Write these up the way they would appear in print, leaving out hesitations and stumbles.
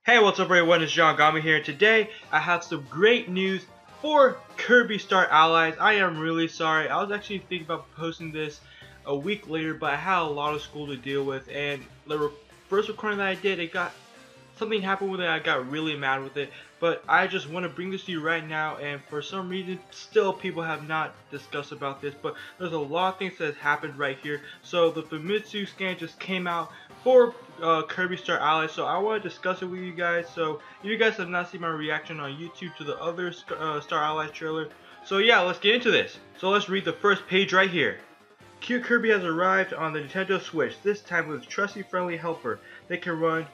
Hey, what's up everyone, it's GagaKaro here, and today I have some great news for Kirby Star Allies. I am really sorry, I was actually thinking about posting this a week later, but I had a lot of school to deal with, and the first recording that I did, something happened with it. I got really mad with it, but I just want to bring this to you right now, and for some reason still people have not discussed about this, but there's a lot of things that has happened right here. So the FAMITSU scan just came out for Kirby Star Allies, so I want to discuss it with you guys. So if you guys have not seen my reaction on YouTube to the other Star Allies trailer, so yeah, let's get into this. So let's read the first page right here. Cute Kirby has arrived on the Nintendo Switch, this time with a trusty friendly helper. They can run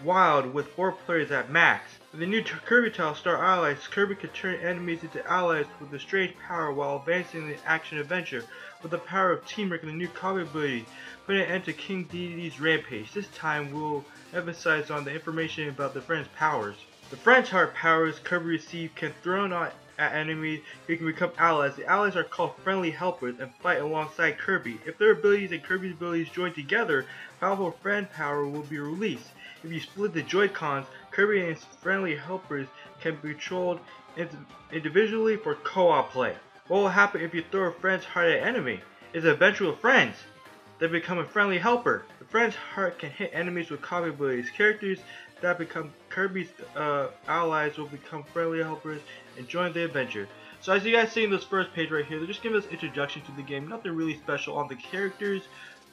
wild with 4 players at max. In the new Kirby tile Star Allies, Kirby can turn enemies into allies with a strange power while advancing the action adventure. With the power of teamwork and the new combat ability, put an end to King Dedede's rampage. This time we'll emphasize on the information about the friend's powers. The friend's heart powers Kirby receives can throw at enemies who can become allies. The allies are called friendly helpers and fight alongside Kirby. If their abilities and Kirby's abilities join together, powerful friend power will be released. If you split the Joy-Cons, Kirby and his friendly helpers can be controlled individually for co-op play. What will happen if you throw a friend's heart at an enemy? It's an adventure with friends. They become a friendly helper. The friend's heart can hit enemies with combat abilities. Characters that become Kirby's allies will become friendly helpers and join the adventure. So as you guys see in this first page right here, they're just giving us introduction to the game. Nothing really special on the characters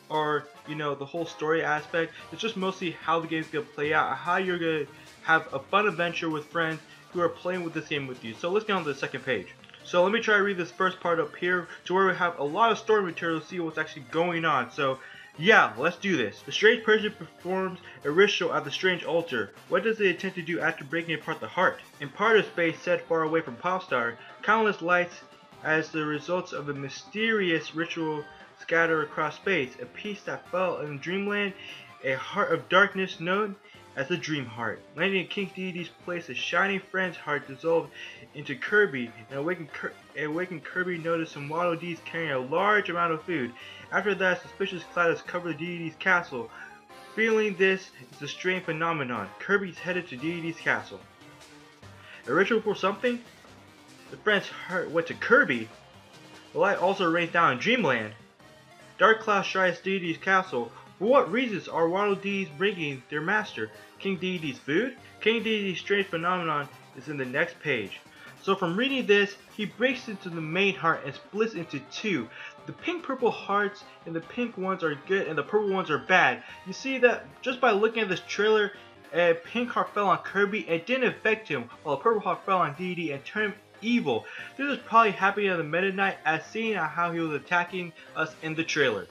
or, you know, the whole story aspect. It's just mostly how the game's gonna play out, how you're gonna have a fun adventure with friends who are playing with this game with you. So let's get on to the second page. So let me try to read this first part up here to where we have a lot of story material to see what's actually going on. So yeah, let's do this. The strange person performs a ritual at the strange altar. What does it intend to do after breaking apart the heart? In part of space set far away from Popstar, countless lights as the results of a mysterious ritual scatter across space. A piece that fell in dreamland, a heart of darkness known as the Dream Heart. Landing in King Dedede's place, a shining friend's heart dissolved into Kirby, and awakened Kirby noticed some Waddle Dees carrying a large amount of food. After that, suspicious clouds covered Dedede's castle. Feeling this is a strange phenomenon. Kirby's headed to Dedede's castle. A ritual for something? The friend's heart went to Kirby. The light also rains down in Dreamland. Dark clouds strikes Dedede's castle. For what reasons are Waddle Dees bringing their master, King Dedede's food? King Dedede's strange phenomenon is in the next page. So from reading this, he breaks into the main heart and splits into two. The pink-purple hearts and the pink ones are good and the purple ones are bad. You see that just by looking at this trailer, a pink heart fell on Kirby and didn't affect him, while a purple heart fell on Dedede and turned him evil. This is probably happening on the Meta Knight as seen how he was attacking us in the trailer.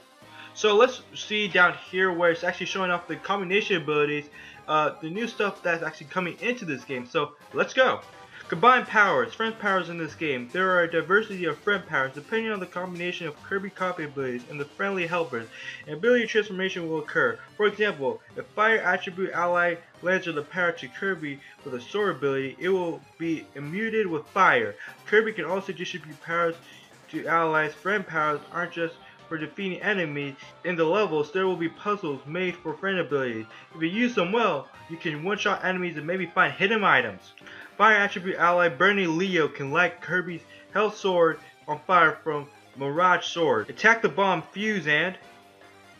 So let's see down here where it's actually showing off the combination abilities, the new stuff that's actually coming into this game. So let's go. Combined powers, friend powers in this game. There are a diversity of friend powers depending on the combination of Kirby copy abilities and the friendly helpers. An ability transformation will occur. For example, if fire attribute ally lands with the power to Kirby with a sword ability, it will be immuted with fire. Kirby can also distribute powers to allies. Friend powers aren't just for defeating enemies. In the levels, there will be puzzles made for friend abilities. If you use them well, you can one-shot enemies and maybe find hidden items. Fire attribute ally Burning Leo can light Kirby's health sword on fire from Mirage Sword. Attack the bomb fuse and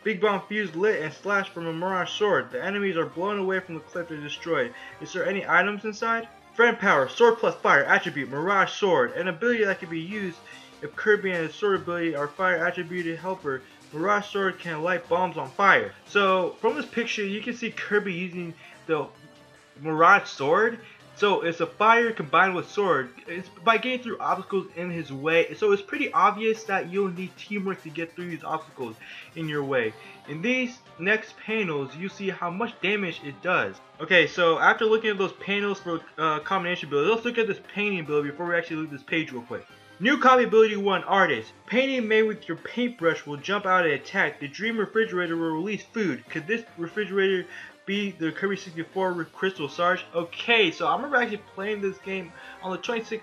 Big Bomb fuse lit and slashed from a Mirage Sword. The enemies are blown away from the cliff and destroyed. Is there any items inside? Friend power, sword plus fire attribute Mirage Sword. An ability that can be used if Kirby and his sword ability are fire attributed helper. Mirage Sword can light bombs on fire. So from this picture you can see Kirby using the Mirage Sword. So it's a fire combined with sword. It's by getting through obstacles in his way. So it's pretty obvious that you'll need teamwork to get through these obstacles in your way. In these next panels, you see how much damage it does. Okay, so after looking at those panels for combination ability, let's look at this painting ability before we actually leave this page real quick. New copy ability 1, Artist. Painting made with your paintbrush will jump out and attack. The Dream Refrigerator will release food. Could this refrigerator be the Kirby 64 with Crystal Sarge? Okay, so I remember actually playing this game on the 26th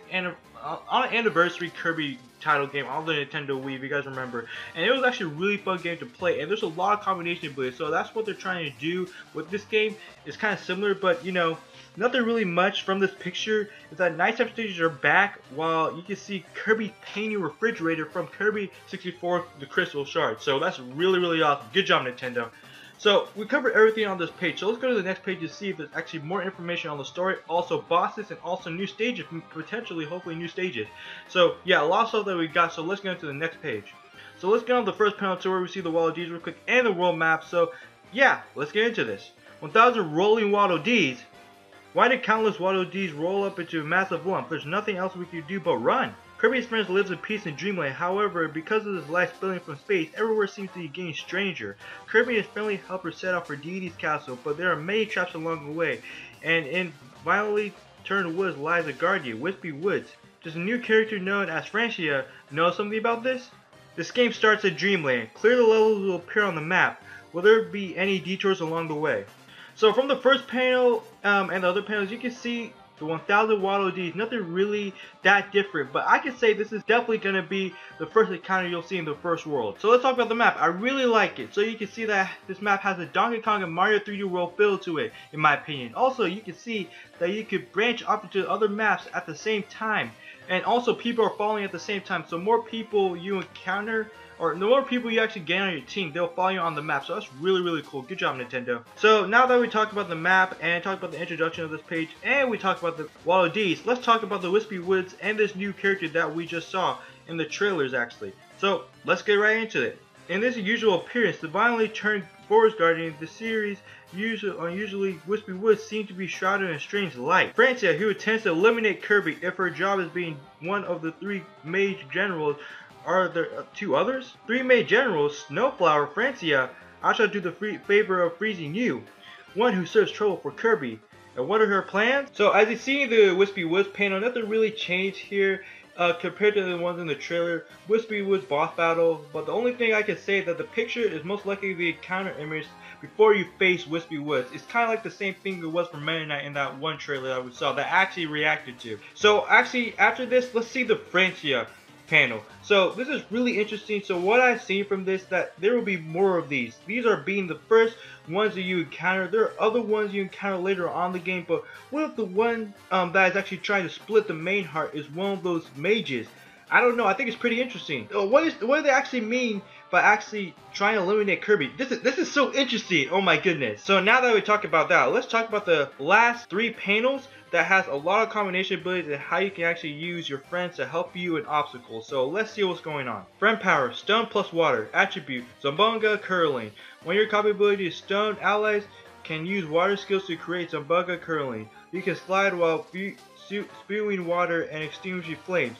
on an anniversary Kirby title game on the Nintendo Wii, if you guys remember. And it was actually a really fun game to play, and there's a lot of combination abilities, so that's what they're trying to do with this game. It's kind of similar, but you know, nothing really much from this picture is that nighttime stages are back, while you can see Kirby painting a refrigerator from Kirby 64 the Crystal Shard. So that's really awesome. Good job, Nintendo. So we covered everything on this page, so let's go to the next page to see if there's actually more information on the story, also bosses, and also new stages, potentially, hopefully new stages. So yeah, a lot of stuff that we got, so let's go into the next page. So let's get on the first panel to where we see the Waddle Dees real quick and the world map. So yeah, let's get into this. 1,000 rolling Waddle Dees. Why did countless Waddle Dees roll up into a massive lump? There's nothing else we can do but run. Kirby's friends lives in peace in Dreamland. However, because of his life spilling from space, everywhere seems to be getting stranger. Kirby and his friendly helpers set off for Deity's castle, but there are many traps along the way. And in violently turned woods lies a guardian, Wispy Woods. Does a new character known as Francia know something about this? This game starts at Dreamland. Clear the levels will appear on the map. Will there be any detours along the way? So from the first panel and the other panels, you can see the 1,000 Waddle Dees, nothing really that different, but I can say this is definitely going to be the first encounter you'll see in the first world. So let's talk about the map. I really like it. So you can see that this map has a Donkey Kong and Mario 3D World feel to it, in my opinion. Also, you can see that you could branch off into other maps at the same time. And also, people are following at the same time, so more people you encounter, or the more people you actually get on your team, they'll follow you on the map. So that's really cool. Good job, Nintendo. So now that we talked about the map and talked about the introduction of this page, and we talked about the Waddle Dees, let's talk about the Wispy Woods and this new character that we just saw in the trailers actually. So let's get right into it. In this usual appearance, the violently turned Forest Guardian, the series unusually Wispy Woods seem to be shrouded in strange light. Francia, who intends to eliminate Kirby if her job is being one of the 3 mage generals. Are there 2 others? 3 mage generals, Snowflower, Francia. I shall do the favor of freezing you. One who serves trouble for Kirby. And what are her plans? So as you see in the Wispy Woods panel, nothing really changed here compared to the ones in the trailer. Wispy Woods boss battle, but the only thing I can say is that the picture is most likely the encounter image before you face Wispy Woods. It's kind of like the same thing it was for Meta Knight in that one trailer that we saw that I actually reacted to. So actually after this, let's see the Francia panel. So this is really interesting. So what I've seen from this, that there will be more of these. These are being the first ones that you encounter. There are other ones you encounter later on the game, but what if the one that is actually trying to split the main heart is one of those mages? I don't know. I think it's pretty interesting. What do they actually mean by actually trying to eliminate Kirby? This is so interesting. Oh my goodness. So now that we talked about that, let's talk about the last 3 panels that has a lot of combination abilities and how you can actually use your friends to help you in obstacles. So let's see what's going on. Friend power, stone plus water. Attribute, Zambunga curling. When your copy ability is stone, allies can use water skills to create Zambunga curling. You can slide while spewing water and extinguishing flames.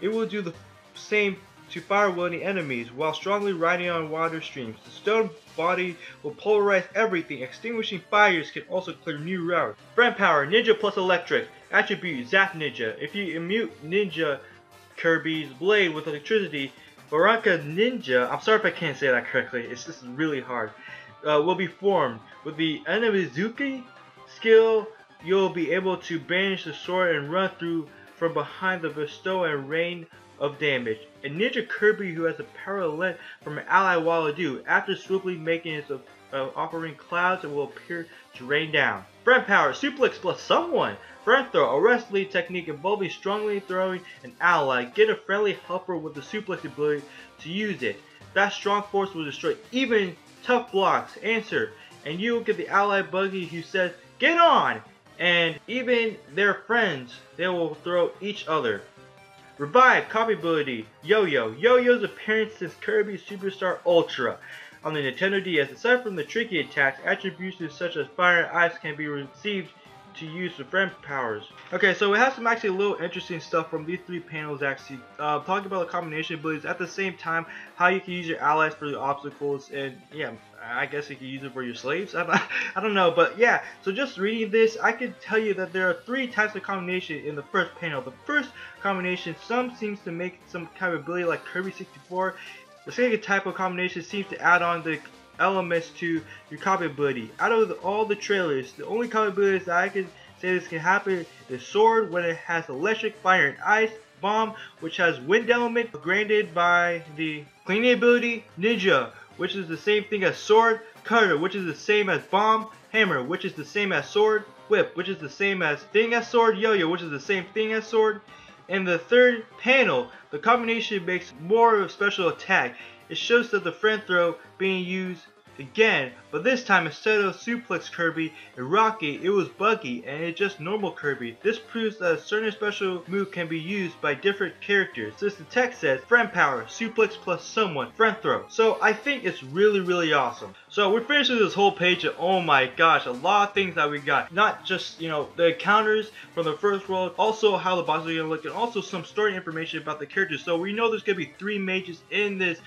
It will do the same to fire-wielding enemies while strongly riding on water streams. The stone body will polarize everything. Extinguishing fires can also clear new routes. Friend power, ninja plus electric. Attribute, Zap Ninja. If you immune Ninja Kirby's blade with electricity, Baraka Ninja, I'm sorry if I can't say that correctly, this is really hard, will be formed. With the Anamizuki skill, you'll be able to banish the sword and run through from behind the bestow and rain of damage. A Ninja Kirby who has a power lent from an ally Waddle Dee, after swiftly making its offering clouds, it will appear to rain down. Friend power, suplex plus someone. Friend throw, a wrestling technique involving strongly throwing an ally. Get a friendly helper with the suplex ability to use it. That strong force will destroy even tough blocks. Answer, and you will get the ally Buggy who says, "Get on!" And even their friends, they will throw each other. Revive, copy ability, Yo-Yo. Yo-Yo's appearance since Kirby Superstar Ultra on the Nintendo DS. Aside from the tricky attacks, attributes such as fire and ice can be received to use the friend powers. Okay, so we have some actually a little interesting stuff from these 3 panels actually. Talking about the combination abilities at the same time, how you can use your allies for the obstacles, and yeah, I guess you can use it for your slaves. I don't know, but yeah. So just reading this, I can tell you that there are 3 types of combination in the first panel. The first combination, some seems to make some kind of ability like Kirby 64. The second type of combination seems to add on the elements to your copy ability. Out of all the trailers, the only copy abilities that I can say this can happen is sword when it has electric, fire, and ice. Bomb, which has Wind Element, granted by the cleaning ability Ninja, which is the same thing as Sword, Cutter, which is the same as Bomb, Hammer, which is the same as Sword, Whip, which is the same as thing as Sword, Yo-Yo, which is the same thing as Sword. And the third panel, the combination makes more of a special attack. It shows that the friend throw being used again, but this time instead of Suplex Kirby and Rocky, it was Buggy and it's just normal Kirby. This proves that a certain special move can be used by different characters, since the text says Friend Power, Suplex plus someone, Friend Throw. So I think it's really awesome. So we're finished with this whole page and oh my gosh, a lot of things that we got. Not just, you know, the encounters from the first world, also how the bosses are going to look, and also some story information about the characters. So we know there's going to be 3 mages in this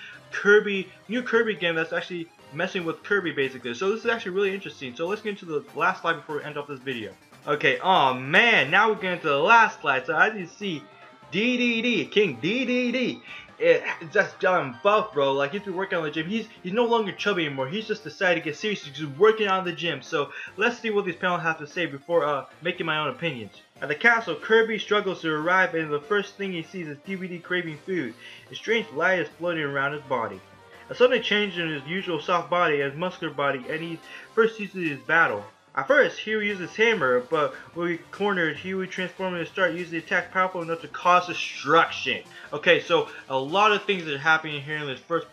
new Kirby game that's actually messing with Kirby basically. So this is actually really interesting. So let's get into the last slide before we end off this video. Okay, oh man, now we're getting into the last slide. So as you see, DDD, King DDD, it's just done buff, bro. Like he's been working on the gym. He's no longer chubby anymore. He's just decided to get serious. He's working on the gym. So let's see what these panels have to say before making my own opinions. At the castle, Kirby struggles to arrive, and the first thing he sees is DVD craving food. A strange light is floating around his body. A sudden change in his usual soft body and muscular body, and he first uses his battle. At first, he would use his hammer, but when we cornered, he would transform and start using the attack powerful enough to cause destruction. Okay, so a lot of things are happening here in this first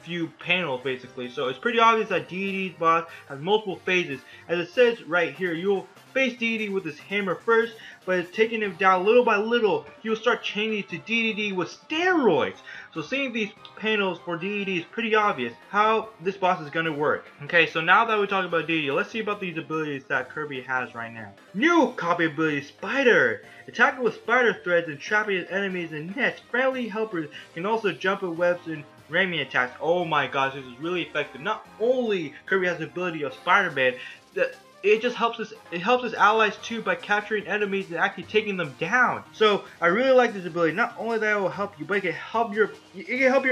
few panels basically. So it's pretty obvious that DDD's boss has multiple phases. As it says right here, you'll face DDD with his hammer first, but it's taking him down little by little. He will start changing to DDD with steroids. So seeing these panels for DDD is pretty obvious how this boss is going to work. Okay, so now that we talk about DDD, let's see about these abilities that Kirby has right now. New copy ability, Spider. Attacking with spider threads and trapping his enemies in nets, friendly helpers can also jump at webs and ramming attacks. Oh my gosh, this is really effective. Not only Kirby has the ability of Spider-Man, it just helps us. It helps his allies too by capturing enemies and actually taking them down. So I really like this ability. Not only that it will help you, but it can help your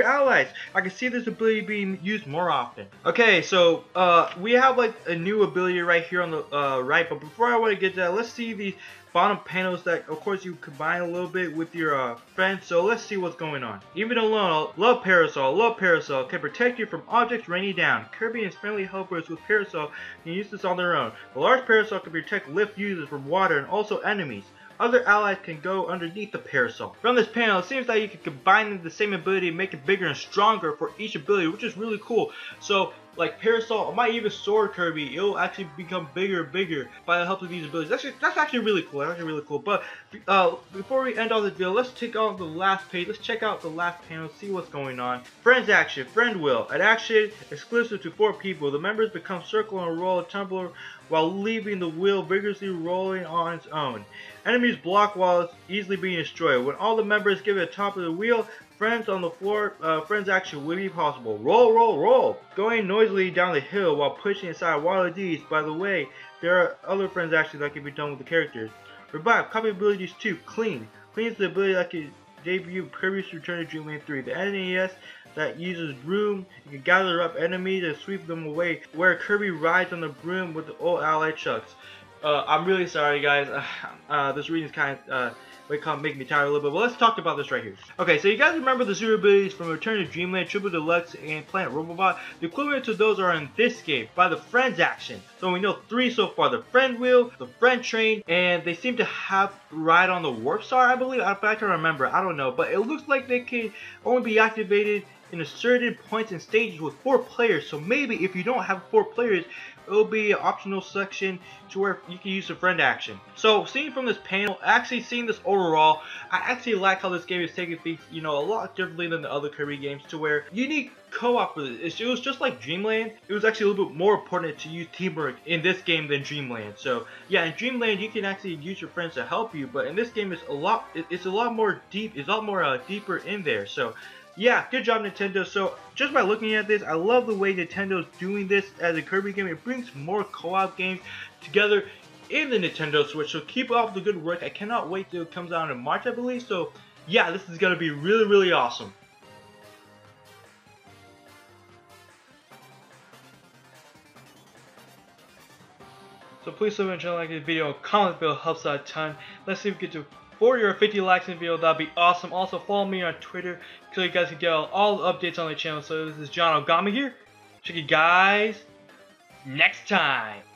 allies. I can see this ability being used more often. Okay, so we have like a new ability right here on the right. But before I want to get to that, let's see these bottom panels that of course you combine a little bit with your friends. So let's see what's going on. Even alone, love Parasol can protect you from objects raining down. Kirby and his friendly helpers with Parasol can use this on their own. The large Parasol can protect lift users from water and also enemies. Other allies can go underneath the Parasol. From this panel, it seems that you can combine the same ability and make it bigger and stronger for each ability, which is really cool. So like Parasol, might even Sword Kirby, it'll actually become bigger and bigger by the help of these abilities. That's actually really cool. That's actually really cool. But before we end all this video, let's check out the last page. Let's check out the last panel, see what's going on. Friends action, friend wheel. An action exclusive to 4 people. The members become circle and roll a tumbler while leaving the wheel vigorously rolling on its own. Enemies block while it's easily being destroyed. When all the members give it a top of the wheel, friends on the floor, friends action will be possible. Roll. Going noisily down the hill while pushing aside Wild D's. By the way, there are other friends actions that can be done with the characters. Revive, copy abilities too. Clean is the ability that can debut Kirby's Return to Dreamland 3. The NES that uses broom, you can gather up enemies and sweep them away, where Kirby rides on the broom with the old ally Chucks. I'm really sorry guys, this reading is kind of make me tired a little bit, but let's talk about this right here. Okay, so you guys remember the 0 abilities from Return to Dreamland, Triple Deluxe, and Planet Robobot? The equivalent to those are in this game by the Friends action. So we know 3 so far: the Friend Wheel, the Friend Train, and they seem to have ride on the Warp Star, I believe. I can remember, I don't know, but it looks like they can only be activated in certain points and stages with 4 players. So maybe if you don't have 4 players, it'll be an optional section to where you can use the friend action. So seeing from this panel, actually seeing this overall, I actually like how this game is taking things, you know, a lot differently than the other Kirby games, to where you need co-op for this. It was just like Dreamland. It was actually a little bit more important to use teamwork in this game than Dreamland. So yeah, in Dreamland you can actually use your friends to help you, but in this game it's a lot more deep. It's a lot more deeper in there. So yeah, good job Nintendo. So just by looking at this, I love the way Nintendo's doing this as a Kirby game. It brings more co-op games together in the Nintendo Switch. So keep up the good work. I cannot wait till it comes out in March, I believe. So yeah, this is going to be really awesome. So please subscribe and like this video, comment below, helps out a ton. Let's see if we get to 40 or 50 likes in the video, that'd be awesome. Also follow me on Twitter so you guys can get all the updates on the channel. So this is John Ogami here. Check you guys next time.